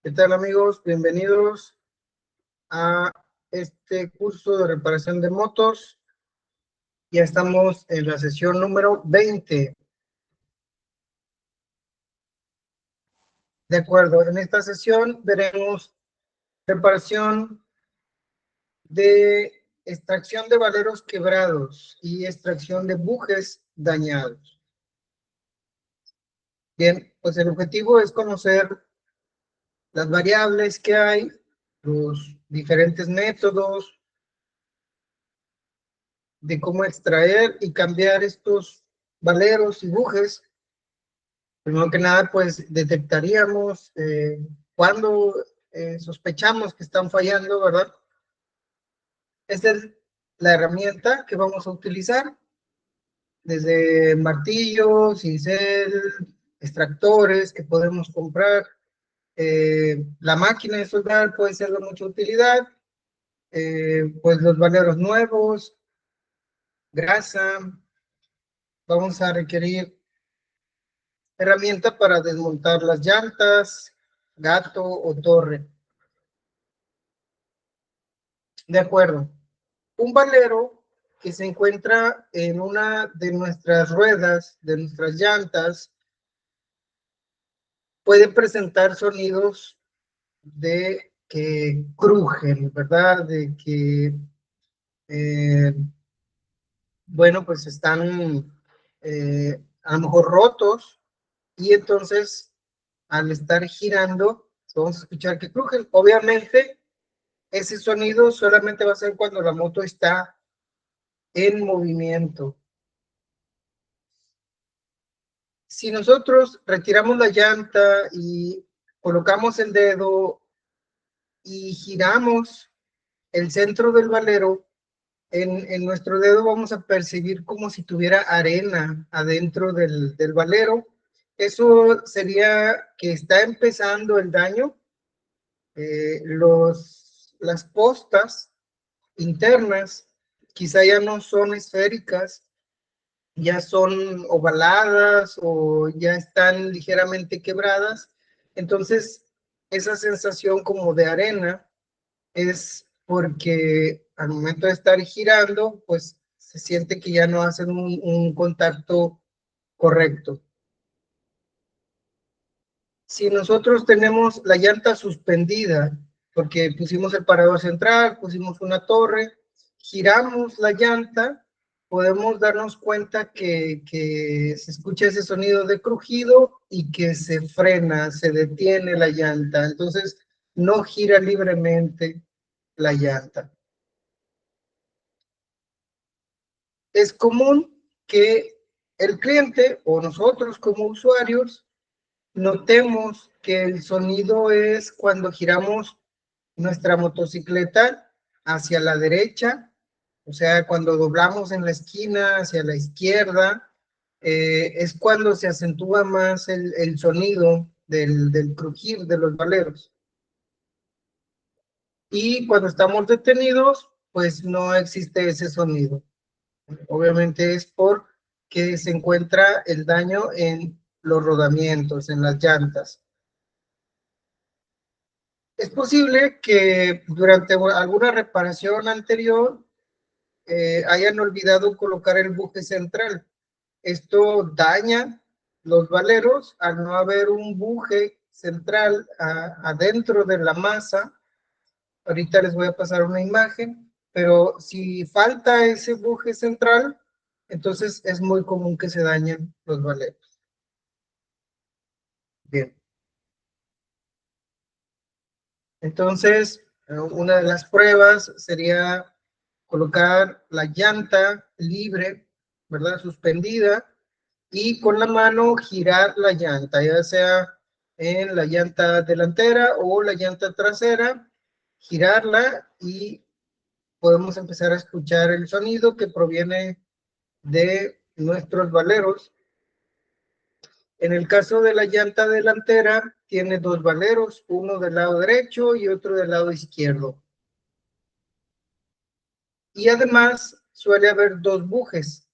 ¿Qué tal, amigos? Bienvenidos a este curso de reparación de motos. Ya estamos en la sesión número 20. De acuerdo, en esta sesión veremos reparación de extracción de valeros quebrados y extracción de bujes dañados. Bien, pues el objetivo es conocer las variables que hay, los diferentes métodos de cómo extraer y cambiar estos valeros y bujes. Primero que nada, pues detectaríamos cuando sospechamos que están fallando, ¿verdad? Esta es la herramienta que vamos a utilizar, desde martillos, cincel, extractores que podemos comprar. La máquina de soldar puede ser de mucha utilidad, pues los valeros nuevos, grasa. Vamos a requerir herramienta para desmontar las llantas, gato o torre. De acuerdo. Un valero que se encuentra en una de nuestras ruedas, de nuestras llantas, puede presentar sonidos de que crujen, ¿verdad? De que, bueno, pues están a lo mejor rotos, y entonces al estar girando vamos a escuchar que crujen. Obviamente ese sonido solamente va a ser cuando la moto está en movimiento. Si nosotros retiramos la llanta y colocamos el dedo y giramos el centro del valero, en nuestro dedo vamos a percibir como si tuviera arena adentro del valero. Eso sería que está empezando el daño. Las postas internas quizá ya no son esféricas, ya son ovaladas o ya están ligeramente quebradas. Entonces, esa sensación como de arena es porque al momento de estar girando, pues se siente que ya no hacen un contacto correcto. Si nosotros tenemos la llanta suspendida, porque pusimos el parador central, pusimos una torre, giramos la llanta, podemos darnos cuenta que se escucha ese sonido de crujido y que se frena, se detiene la llanta. Entonces, no gira libremente la llanta. Es común que el cliente o nosotros como usuarios notemos que el sonido es cuando giramos nuestra motocicleta hacia la derecha, o sea, cuando doblamos en la esquina hacia la izquierda, es cuando se acentúa más el sonido del crujir de los valeros. Y cuando estamos detenidos, pues no existe ese sonido. Obviamente es porque se encuentra el daño en los rodamientos, en las llantas. Es posible que durante alguna reparación anterior hayan olvidado colocar el buje central. Esto daña los valeros al no haber un buje central adentro de la masa. Ahorita les voy a pasar una imagen, pero si falta ese buje central, entonces es muy común que se dañen los valeros. Bien. Entonces, una de las pruebas sería colocar la llanta libre, ¿verdad? Suspendida, y con la mano girar la llanta, ya sea en la llanta delantera o la llanta trasera, girarla y podemos empezar a escuchar el sonido que proviene de nuestros valeros. En el caso de la llanta delantera, tiene dos valeros, uno del lado derecho y otro del lado izquierdo. Y además suele haber dos bujes,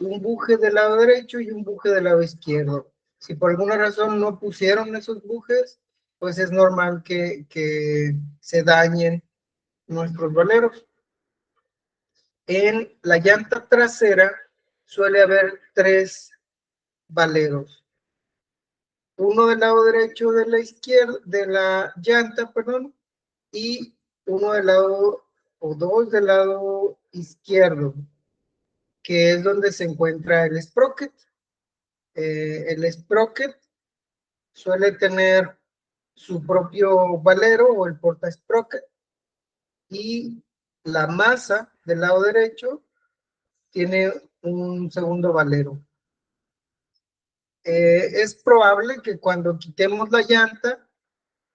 un buje del lado derecho y un buje del lado izquierdo. Si por alguna razón no pusieron esos bujes, pues es normal que se dañen nuestros valeros. En la llanta trasera suele haber 3 valeros. Uno del lado derecho de la izquierda, de la llanta, perdón, y uno del lado, o 2 del lado izquierdo, que es donde se encuentra el sprocket. El sprocket suele tener su propio valero o el porta sprocket, y la masa del lado derecho tiene un segundo valero. Es probable que cuando quitemos la llanta,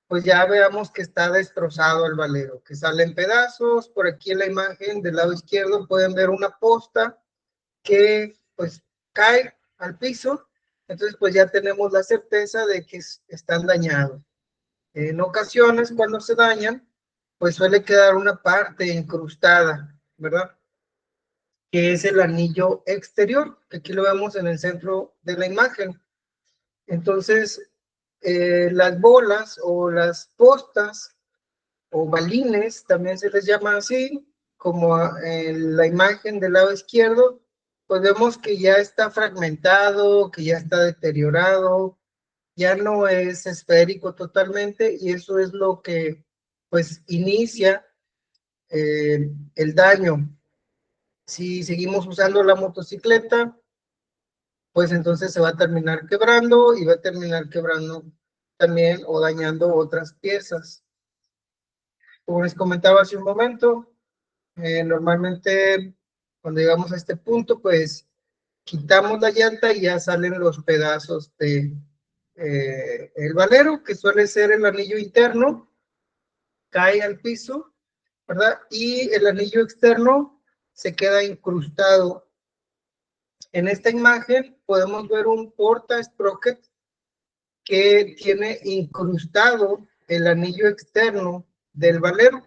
pues ya veamos que está destrozado el valero, que sale en pedazos. Por aquí en la imagen del lado izquierdo pueden ver una posta que pues cae al piso. Entonces pues ya tenemos la certeza de que están dañados. En ocasiones cuando se dañan, pues suele quedar una parte incrustada, ¿verdad? Que es el anillo exterior, que aquí lo vemos en el centro de la imagen. Entonces, las bolas o las postas o balines, también se les llama así, como en la imagen del lado izquierdo, pues vemos que ya está fragmentado, que ya está deteriorado, ya no es esférico totalmente, y eso es lo que pues inicia el daño. Si seguimos usando la motocicleta, pues entonces se va a terminar quebrando y va a terminar quebrando también o dañando otras piezas. Como les comentaba hace un momento, normalmente cuando llegamos a este punto, pues quitamos la llanta y ya salen los pedazos de el valero, que suele ser el anillo interno, cae al piso, ¿verdad? Y el anillo externo se queda incrustado. En esta imagen podemos ver un porta sprocket que tiene incrustado el anillo externo del valero.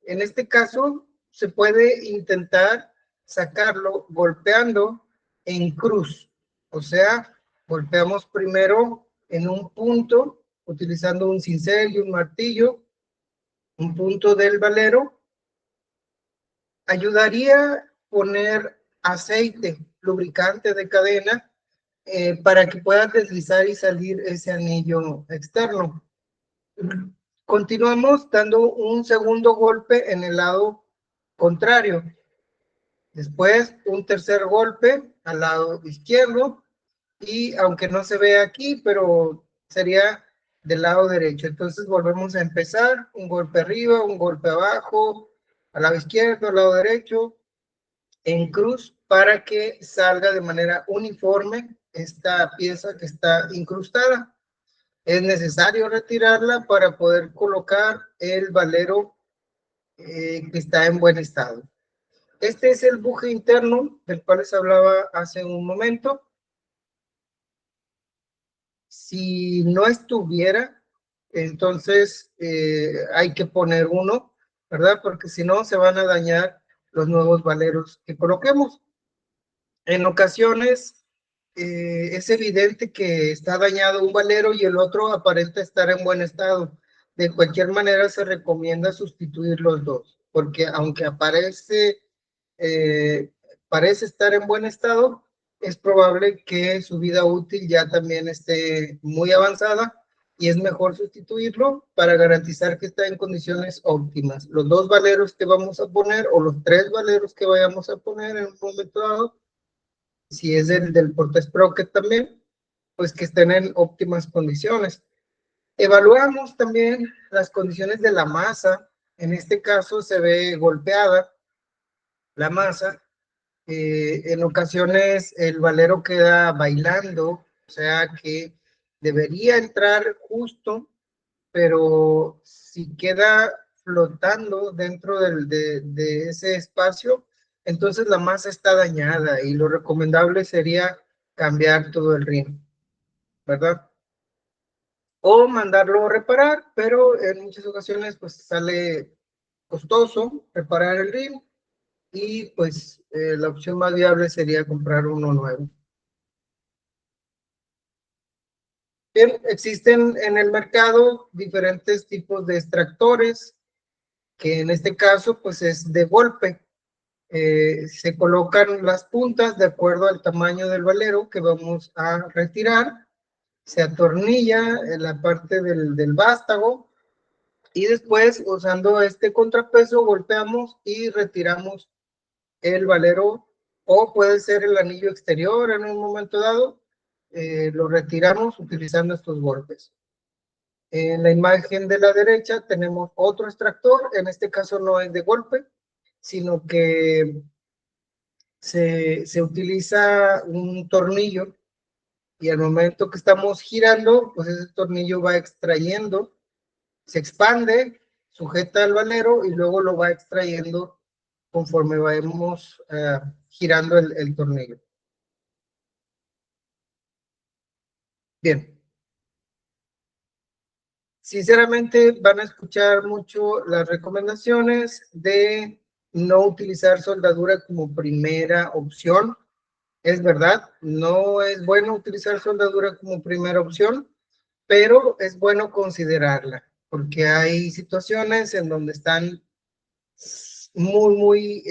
En este caso, se puede intentar sacarlo golpeando en cruz. O sea, golpeamos primero en un punto, utilizando un cincel y un martillo, un punto del valero. Ayudaría poner aceite, lubricante de cadena, para que pueda deslizar y salir ese anillo externo. Continuamos dando un segundo golpe en el lado contrario. Después un tercer golpe al lado izquierdo, y aunque no se ve aquí, pero sería del lado derecho. Entonces volvemos a empezar, un golpe arriba, un golpe abajo, al lado izquierdo, al lado derecho, en cruz, para que salga de manera uniforme esta pieza que está incrustada. Es necesario retirarla para poder colocar el valero que está en buen estado. Este es el buje interno del cual les hablaba hace un momento. Si no estuviera, entonces hay que poner uno, ¿verdad? Porque si no se van a dañar los nuevos valeros que coloquemos. En ocasiones es evidente que está dañado un valero y el otro aparenta estar en buen estado. De cualquier manera se recomienda sustituir los dos, porque aunque eh, parece estar en buen estado, es probable que su vida útil ya también esté muy avanzada, y es mejor sustituirlo para garantizar que está en condiciones óptimas. Los dos valeros que vamos a poner, o los 3 valeros que vayamos a poner en un momento dado, si es el del porta sprocket también, pues que estén en óptimas condiciones. Evaluamos también las condiciones de la masa. En este caso se ve golpeada la masa. En ocasiones el valero queda bailando, o sea que debería entrar justo, pero si queda flotando dentro de ese espacio, entonces la masa está dañada y lo recomendable sería cambiar todo el rin, ¿verdad? O mandarlo a reparar, pero en muchas ocasiones pues sale costoso reparar el rin, y pues la opción más viable sería comprar uno nuevo. Bien, existen en el mercado diferentes tipos de extractores, que en este caso pues es de golpe. Se colocan las puntas de acuerdo al tamaño del valero que vamos a retirar, se atornilla en la parte del vástago y después usando este contrapeso golpeamos y retiramos el valero, o puede ser el anillo exterior en un momento dado, lo retiramos utilizando estos golpes. En la imagen de la derecha tenemos otro extractor, en este caso no es de golpe, sino que se utiliza un tornillo y al momento que estamos girando, pues ese tornillo va extrayendo, se expande, sujeta al valero y luego lo va extrayendo conforme vamos girando el tornillo. Bien. Sinceramente van a escuchar mucho las recomendaciones de no utilizar soldadura como primera opción. Es verdad, no es bueno utilizar soldadura como primera opción, pero es bueno considerarla, porque hay situaciones en donde están muy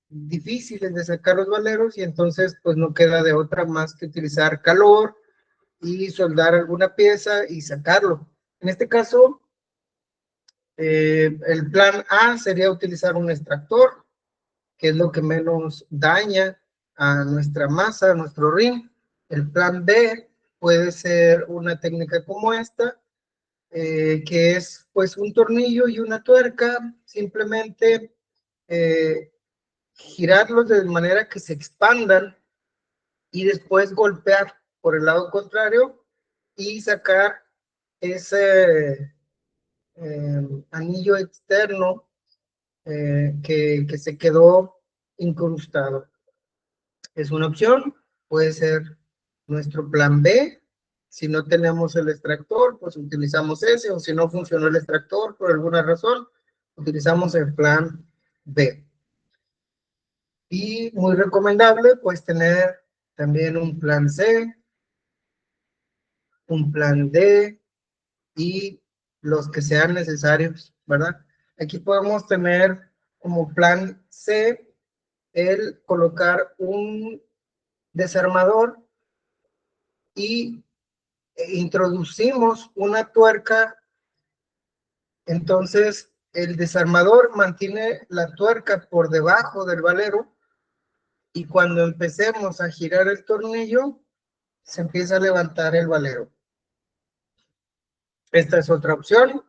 difíciles de sacar los valeros y entonces pues no queda de otra más que utilizar calor y soldar alguna pieza y sacarlo. En este caso, el plan A sería utilizar un extractor, que es lo que menos daña a nuestra masa, a nuestro ring. El plan B puede ser una técnica como esta, que es pues un tornillo y una tuerca, simplemente girarlos de manera que se expandan y después golpear por el lado contrario y sacar ese anillo externo que se quedó incrustado. Es una opción, puede ser nuestro plan B. Si no tenemos el extractor, pues utilizamos ese, o si no funcionó el extractor por alguna razón, utilizamos el plan B. Y muy recomendable, pues tener también un plan C, un plan D y los que sean necesarios, ¿verdad? Aquí podemos tener como plan C el colocar un desarmador y introducimos una tuerca, entonces el desarmador mantiene la tuerca por debajo del valero y cuando empecemos a girar el tornillo se empieza a levantar el valero. Esta es otra opción.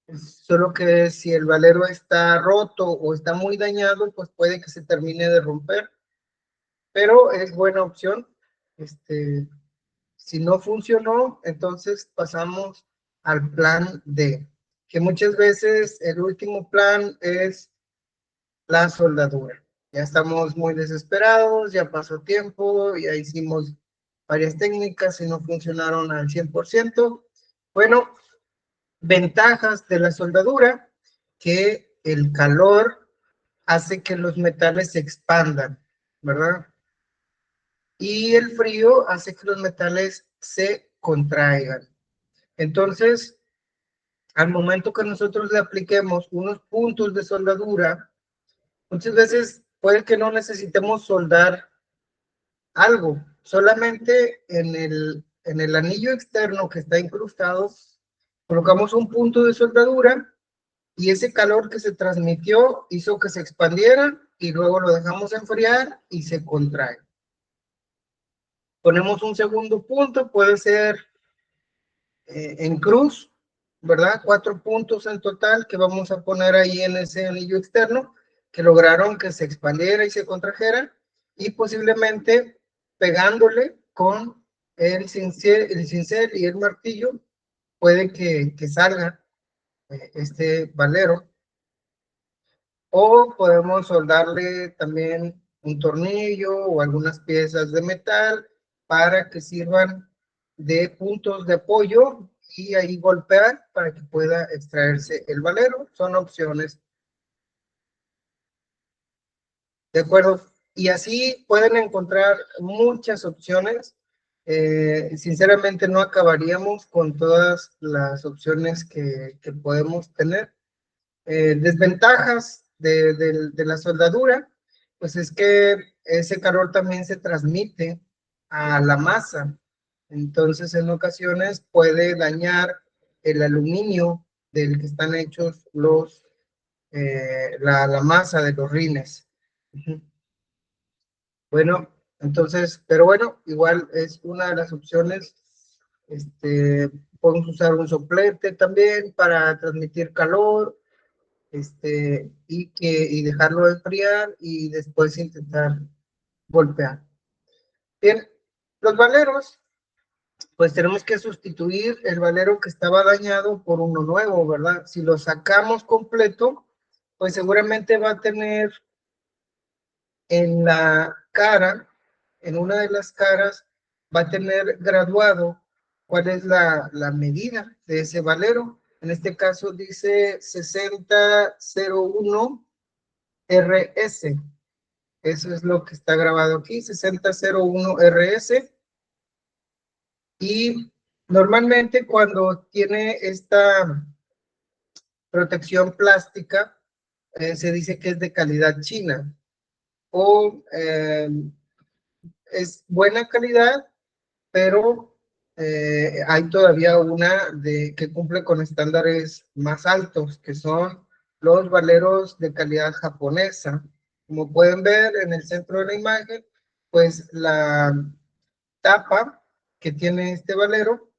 Solo que si el valero está roto o está muy dañado, pues puede que se termine de romper, pero es buena opción. Si no funcionó, entonces pasamos al plan D, que muchas veces el último plan es la soldadura. Ya estamos muy desesperados, ya pasó tiempo, ya hicimos varias técnicas y no funcionaron al 100%. Bueno, ventajas de la soldadura, que el calor hace que los metales se expandan, ¿verdad? Y el frío hace que los metales se contraigan. Entonces, al momento que nosotros le apliquemos unos puntos de soldadura, muchas veces puede que no necesitemos soldar algo, solamente en el anillo externo que está incrustado, colocamos un punto de soldadura y ese calor que se transmitió hizo que se expandiera y luego lo dejamos enfriar y se contrae. Ponemos un segundo punto, puede ser en cruz, ¿verdad? 4 puntos en total que vamos a poner ahí en ese anillo externo que lograron que se expandiera y se contrajera y posiblemente pegándole con el cincel y el martillo puede que salga este valero, o podemos soldarle también un tornillo o algunas piezas de metal para que sirvan de puntos de apoyo y ahí golpear para que pueda extraerse el valero. Son opciones. ¿De acuerdo? Y así pueden encontrar muchas opciones. Sinceramente no acabaríamos con todas las opciones que podemos tener. Desventajas de la soldadura, pues es que ese calor también se transmite a la masa. Entonces, en ocasiones puede dañar el aluminio del que están hechos la masa de los rines. Bueno, entonces, pero bueno, igual es una de las opciones. Podemos usar un soplete también para transmitir calor, y dejarlo enfriar y después intentar golpear. Bien, los valeros, pues tenemos que sustituir el valero que estaba dañado por uno nuevo, ¿verdad? Si lo sacamos completo, pues seguramente va a tener en la cara, en una de las caras, va a tener graduado cuál es la medida de ese valero. En este caso dice 6001 RS. Eso es lo que está grabado aquí, 6001 RS. Y normalmente cuando tiene esta protección plástica, se dice que es de calidad china. O es buena calidad, pero hay todavía una que cumple con estándares más altos, que son los valeros de calidad japonesa. Como pueden ver en el centro de la imagen, pues la tapa que tiene este valero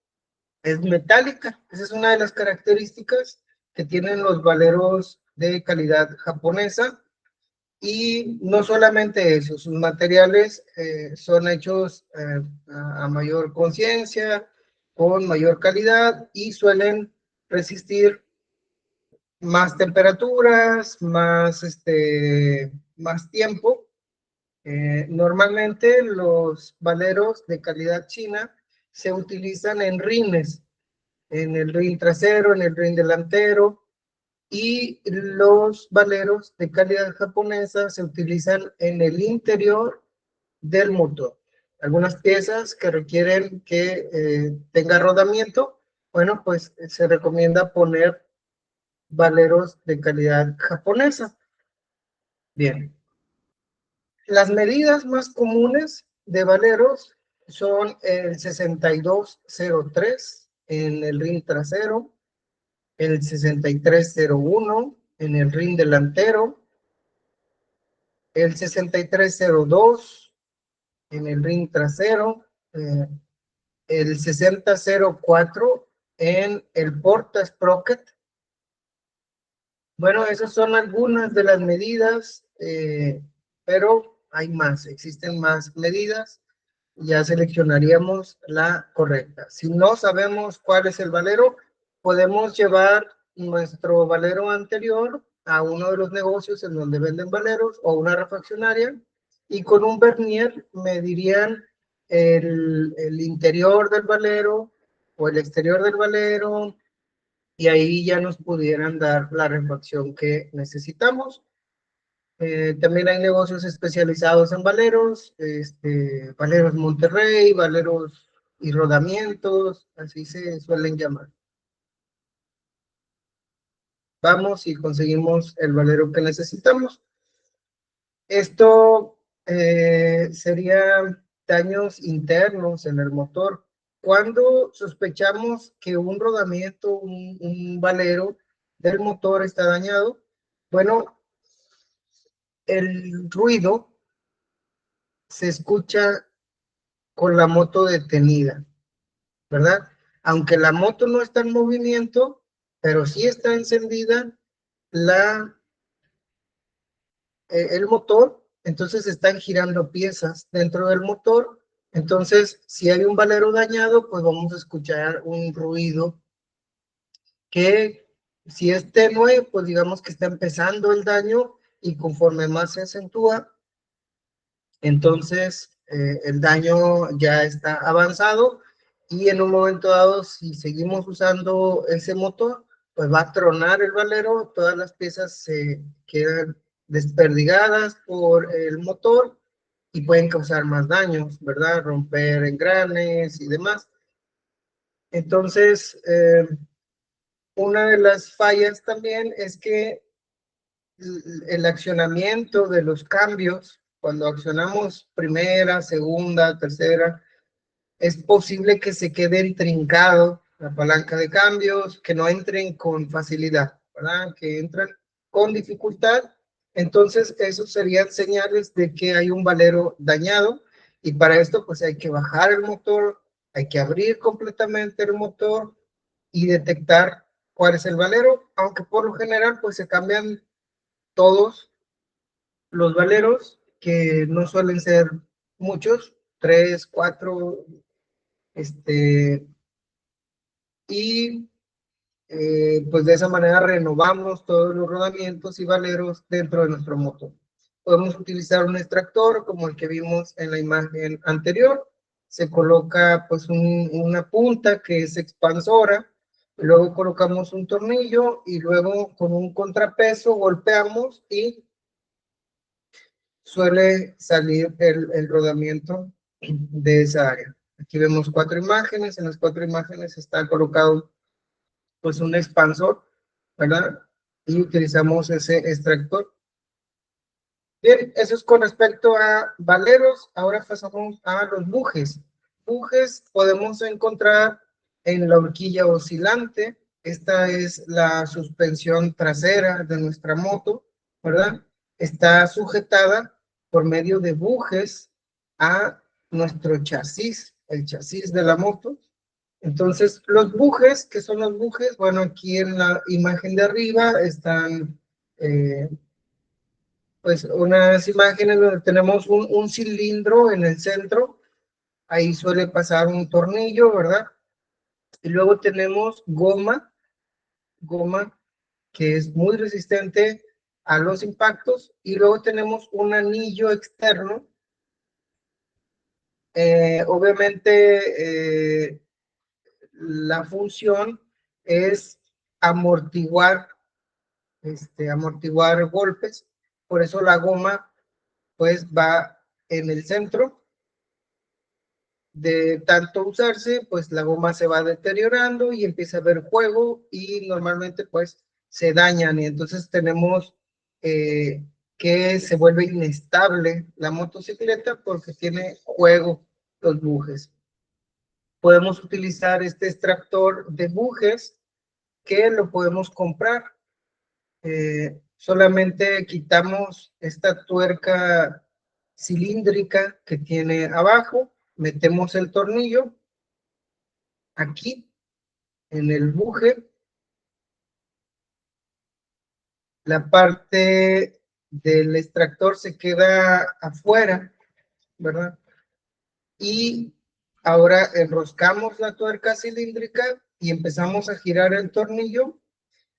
es metálica. Esa es una de las características que tienen los valeros de calidad japonesa. Y no solamente eso, sus materiales son hechos a mayor conciencia, con mayor calidad y suelen resistir más temperaturas, más tiempo. Normalmente los valeros de calidad china se utilizan en rines, en el rin trasero, en el rin delantero, y los valeros de calidad japonesa se utilizan en el interior del motor. Algunas piezas que requieren que tenga rodamiento, bueno, pues se recomienda poner valeros de calidad japonesa. Bien. Las medidas más comunes de valeros son el 6203 en el rin trasero, el 6301 en el rin delantero, el 6302 en el rin trasero, el 6004 en el porta sprocket. Bueno, esas son algunas de las medidas, pero hay más, existen más medidas. Ya seleccionaríamos la correcta. Si no sabemos cuál es el valero, podemos llevar nuestro valero anterior a uno de los negocios en donde venden valeros o una refaccionaria, y con un vernier medirían el interior del valero o el exterior del valero, y ahí ya nos pudieran dar la refacción que necesitamos. También hay negocios especializados en valeros, valeros Monterrey, valeros y rodamientos, así se suelen llamar. Vamos y conseguimos el valero que necesitamos. Esto sería daños internos en el motor. Cuando sospechamos que un rodamiento, un valero del motor está dañado, bueno, el ruido se escucha con la moto detenida, ¿verdad? Aunque la moto no está en movimiento, pero sí está encendida el motor, entonces están girando piezas dentro del motor. Entonces, si hay un valero dañado, pues vamos a escuchar un ruido que, si es tenue, pues digamos que está empezando el daño, y conforme más se acentúa, entonces el daño ya está avanzado, y en un momento dado, si seguimos usando ese motor, pues va a tronar el valero, todas las piezas se quedan desperdigadas por el motor, y pueden causar más daños, ¿verdad? Romper engranes y demás. Entonces, una de las fallas también es que el accionamiento de los cambios, cuando accionamos primera, segunda, tercera, es posible que se quede intrincado la palanca de cambios, que no entren con facilidad, ¿verdad? Que entran con dificultad. Entonces, esos serían señales de que hay un valero dañado, y para esto pues hay que bajar el motor, hay que abrir completamente el motor y detectar cuál es el valero, aunque por lo general pues se cambian todos los valeros, que no suelen ser muchos, 3, 4, y pues de esa manera renovamos todos los rodamientos y valeros dentro de nuestro motor. Podemos utilizar un extractor como el que vimos en la imagen anterior. Se coloca pues una punta que es expansora, luego colocamos un tornillo y luego con un contrapeso golpeamos y suele salir el rodamiento de esa área. Aquí vemos 4 imágenes, en las 4 imágenes está colocado pues un expansor, ¿verdad? Y utilizamos ese extractor. Bien, eso es con respecto a valeros. Ahora pasamos a los bujes. Bujes podemos encontrar en la horquilla oscilante. Esta es la suspensión trasera de nuestra moto, ¿verdad? Está sujetada por medio de bujes a nuestro chasis, el chasis de la moto. Entonces, los bujes, ¿qué son los bujes? Bueno, aquí en la imagen de arriba están pues unas imágenes donde tenemos un cilindro en el centro, ahí suele pasar un tornillo, ¿verdad? Y luego tenemos goma que es muy resistente a los impactos, y luego tenemos un anillo externo. Obviamente, la función es amortiguar, amortiguar golpes, por eso la goma pues va en el centro. De tanto usarse, pues la goma se va deteriorando y empieza a haber juego, y normalmente pues se dañan, y entonces tenemos que se vuelve inestable la motocicleta porque tiene juego los bujes. Podemos utilizar este extractor de bujes que lo podemos comprar. Solamente quitamos esta tuerca cilíndrica que tiene abajo, metemos el tornillo aquí en el buje, la parte del extractor se queda afuera, ¿verdad? Y ahora enroscamos la tuerca cilíndrica y empezamos a girar el tornillo,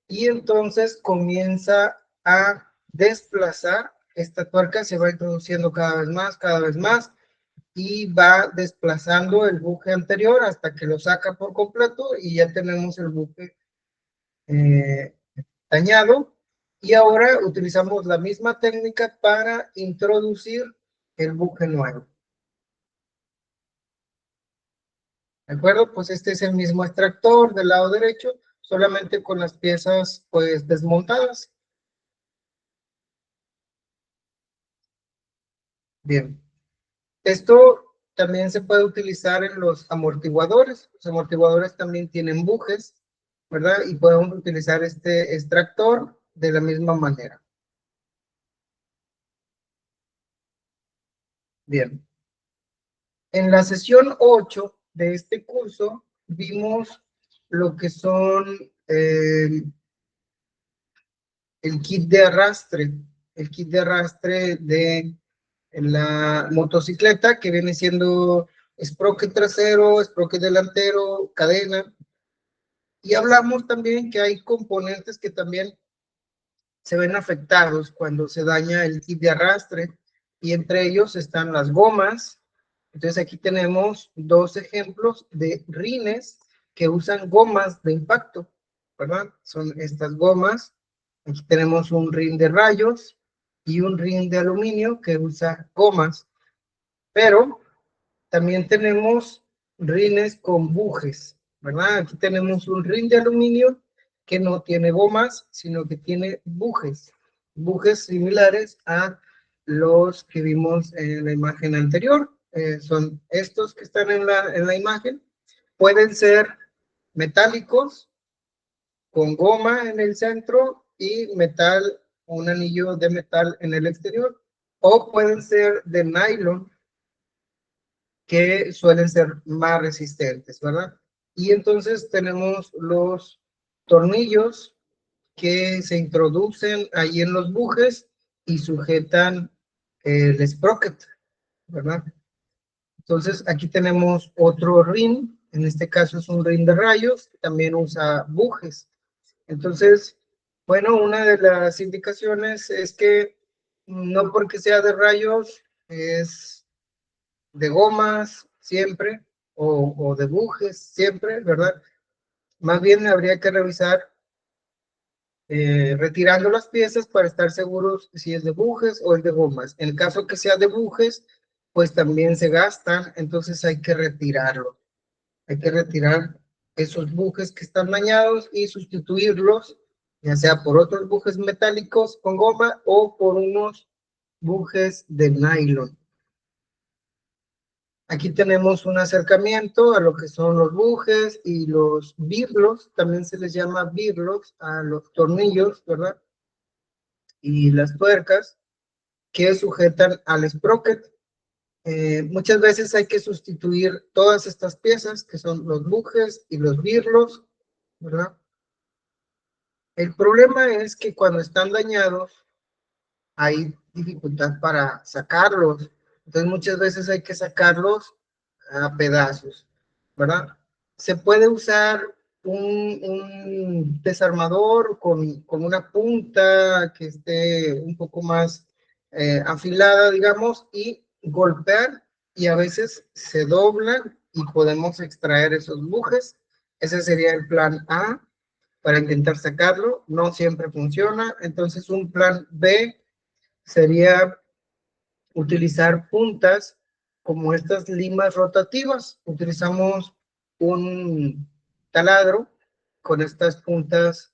y entonces comienza a desplazar. Esta tuerca se va introduciendo cada vez más, y va desplazando el buje anterior hasta que lo saca por completo, y ya tenemos el buje dañado. Y ahora utilizamos la misma técnica para introducir el buje nuevo. ¿De acuerdo? Pues este es el mismo extractor del lado derecho, solamente con las piezas pues desmontadas. Bien. Esto también se puede utilizar en los amortiguadores. Los amortiguadores también tienen bujes, ¿verdad? Y podemos utilizar este extractor de la misma manera. Bien. En la sesión 8 de este curso vimos lo que son el kit de arrastre, de la motocicleta, que viene siendo sprocket trasero, sprocket delantero, cadena. Y hablamos también que hay componentes que también se ven afectados cuando se daña el kit de arrastre, y entre ellos están las gomas. Entonces aquí tenemos dos ejemplos de rines que usan gomas de impacto, ¿verdad? Son estas gomas. Aquí tenemos un rin de rayos y un rin de aluminio que usa gomas. Pero también tenemos rines con bujes, ¿verdad? Aquí tenemos un rin de aluminio que no tiene gomas, sino que tiene bujes similares a los que vimos en la imagen anterior. Son estos que están en la imagen. Pueden ser metálicos, con goma en el centro y metal, un anillo de metal en el exterior, o pueden ser de nylon, que suelen ser más resistentes, ¿verdad? Y entonces tenemos los tornillos que se introducen ahí en los bujes y sujetan el sprocket, ¿verdad? Entonces aquí tenemos otro rin, en este caso es un rin de rayos, que también usa bujes. Entonces, bueno, una de las indicaciones es que no porque sea de rayos es de gomas siempre o de bujes siempre, ¿verdad? Más bien habría que revisar retirando las piezas para estar seguros si es de bujes o es de gomas. En el caso que sea de bujes, pues también se gastan, entonces hay que retirarlo. Hay que retirar esos bujes que están dañados y sustituirlos, ya sea por otros bujes metálicos con goma o por unos bujes de nylon. Aquí tenemos un acercamiento a lo que son los bujes y los birlos, también se les llama birlos a los tornillos, ¿verdad? Y las tuercas que sujetan al sprocket. Muchas veces hay que sustituir todas estas piezas que son los bujes y los birlos, ¿verdad? El problema es que cuando están dañados hay dificultad para sacarlos. Entonces muchas veces hay que sacarlos a pedazos, ¿verdad? Se puede usar un desarmador con una punta que esté un poco más afilada, digamos, y golpear, y a veces se doblan y podemos extraer esos bujes. Ese sería el plan A para intentar sacarlo. No siempre funciona. Entonces un plan B sería utilizar puntas como estas limas rotativas. Utilizamos un taladro con estas puntas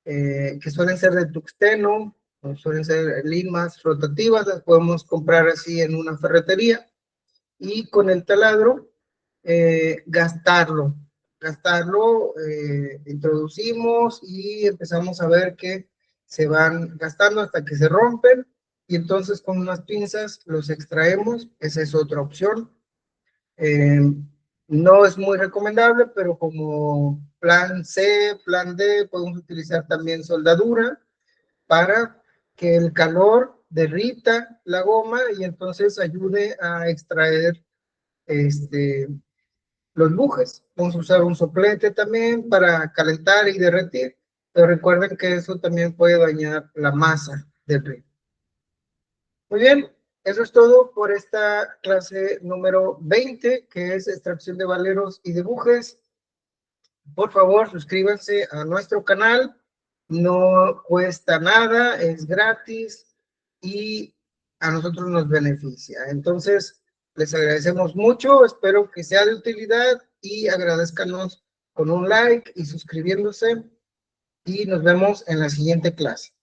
que suelen ser de tuxteno, o suelen ser limas rotativas, las podemos comprar así en una ferretería, y con el taladro gastarlo, introducimos y empezamos a ver que se van gastando hasta que se rompen, y entonces con unas pinzas los extraemos. Esa es otra opción. Eh, no es muy recomendable, pero como plan C, plan D, podemos utilizar también soldadura para que el calor derrita la goma y entonces ayude a extraer los bujes. Vamos a usar un soplete también para calentar y derretir, pero recuerden que eso también puede dañar la masa del rin. Muy bien, eso es todo por esta clase número 20, que es extracción de valeros y de bujes. Por favor, suscríbanse a nuestro canal. No cuesta nada, es gratis y a nosotros nos beneficia. Entonces, les agradecemos mucho, espero que sea de utilidad y agradezcanos con un like y suscribiéndose, y nos vemos en la siguiente clase.